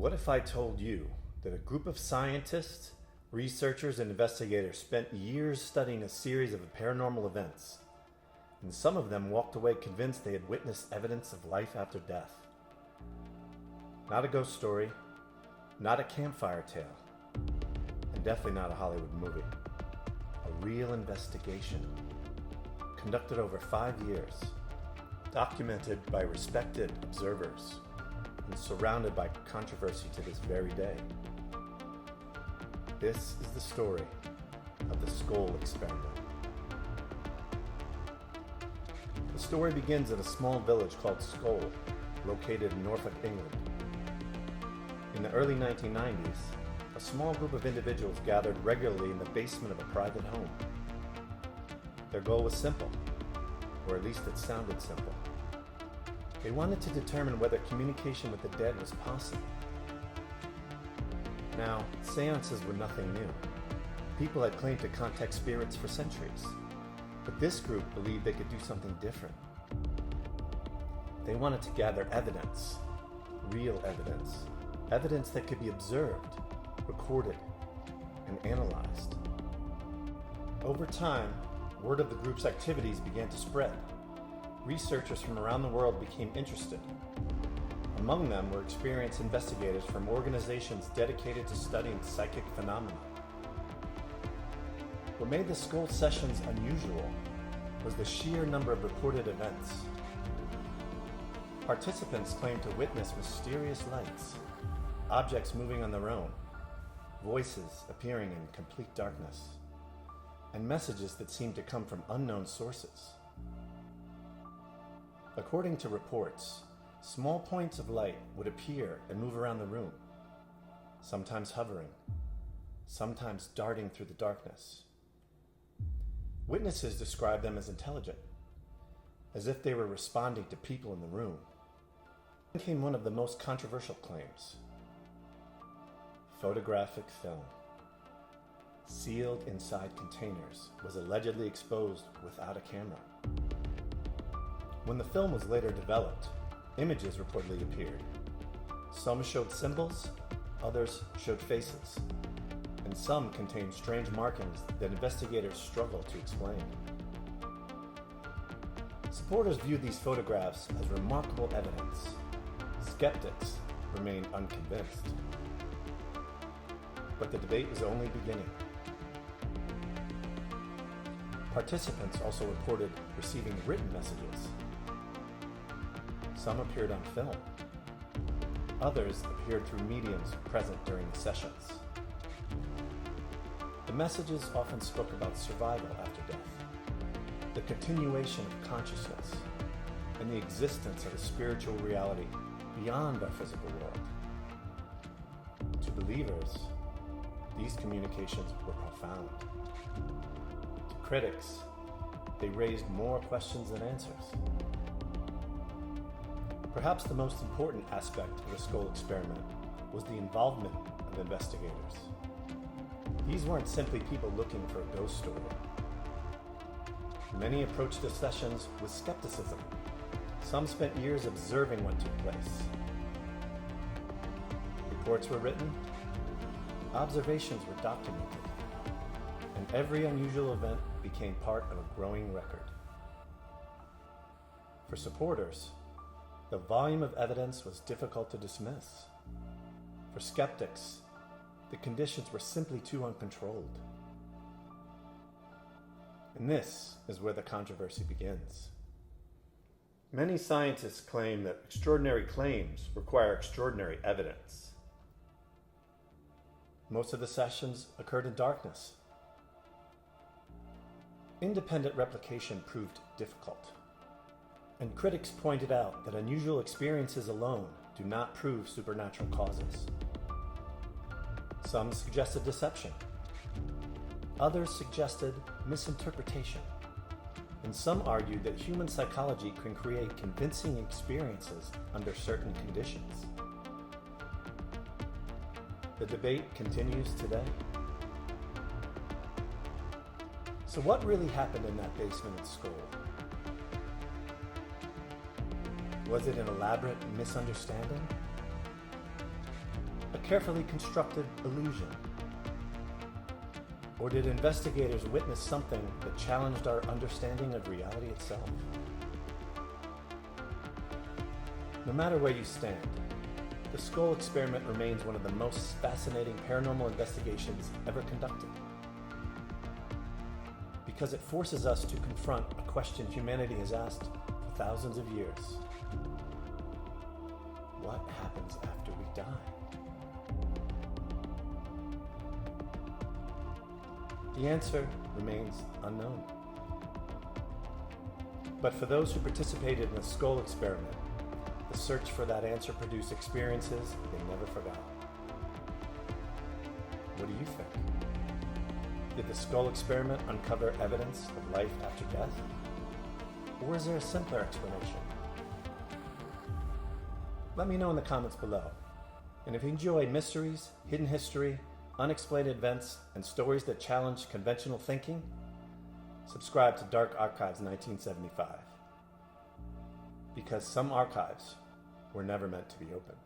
What if I told you that a group of scientists, researchers, and investigators spent years studying a series of paranormal events, and some of them walked away convinced they had witnessed evidence of life after death? Not a ghost story, not a campfire tale, and definitely not a Hollywood movie. A real investigation, conducted over 5 years, documented by respected observers, and surrounded by controversy to this very day. This is the story of the Scole Experiment. The story begins in a small village called Scole, located in Norfolk, England. In the early 1990s, a small group of individuals gathered regularly in the basement of a private home. Their goal was simple, or at least it sounded simple. They wanted to determine whether communication with the dead was possible. Now, seances were nothing new. People had claimed to contact spirits for centuries, but this group believed they could do something different. They wanted to gather evidence, real evidence, evidence that could be observed, recorded, and analyzed. Over time, word of the group's activities began to spread. Researchers from around the world became interested. Among them were experienced investigators from organizations dedicated to studying psychic phenomena. What made the Scole sessions unusual was the sheer number of reported events. Participants claimed to witness mysterious lights, objects moving on their own, voices appearing in complete darkness, and messages that seemed to come from unknown sources. According to reports, small points of light would appear and move around the room, sometimes hovering, sometimes darting through the darkness. Witnesses described them as intelligent, as if they were responding to people in the room. Then came one of the most controversial claims: photographic film, sealed inside containers, was allegedly exposed without a camera. When the film was later developed, images reportedly appeared. Some showed symbols, others showed faces, and some contained strange markings that investigators struggled to explain. Supporters viewed these photographs as remarkable evidence. Skeptics remained unconvinced. But the debate was only beginning. Participants also reported receiving written messages. Some appeared on film. Others appeared through mediums present during the sessions. The messages often spoke about survival after death, the continuation of consciousness, and the existence of a spiritual reality beyond our physical world. To believers, these communications were profound. To critics, they raised more questions than answers. Perhaps the most important aspect of the Scole experiment was the involvement of investigators. These weren't simply people looking for a ghost story. Many approached the sessions with skepticism. Some spent years observing what took place. Reports were written, observations were documented, and every unusual event became part of a growing record. For supporters, the volume of evidence was difficult to dismiss. For skeptics, the conditions were simply too uncontrolled. And this is where the controversy begins. Many scientists claim that extraordinary claims require extraordinary evidence. Most of the sessions occurred in darkness. Independent replication proved difficult. And critics pointed out that unusual experiences alone do not prove supernatural causes. Some suggested deception. Others suggested misinterpretation. And some argued that human psychology can create convincing experiences under certain conditions. The debate continues today. So what really happened in that basement at Scole? Was it an elaborate misunderstanding? carefully constructed illusion? Or did investigators witness something that challenged our understanding of reality itself? No matter where you stand, the Scole Experiment remains one of the most fascinating paranormal investigations ever conducted. Because it forces us to confront a question humanity has asked for thousands of years. What happens after we die? The answer remains unknown. But for those who participated in the Scole Experiment, the search for that answer produced experiences they never forgot. What do you think? Did the Scole Experiment uncover evidence of life after death? Or is there a simpler explanation? Let me know in the comments below. And if you enjoy mysteries, hidden history, unexplained events, and stories that challenge conventional thinking, subscribe to Dark Archives 1975. Because some archives were never meant to be opened.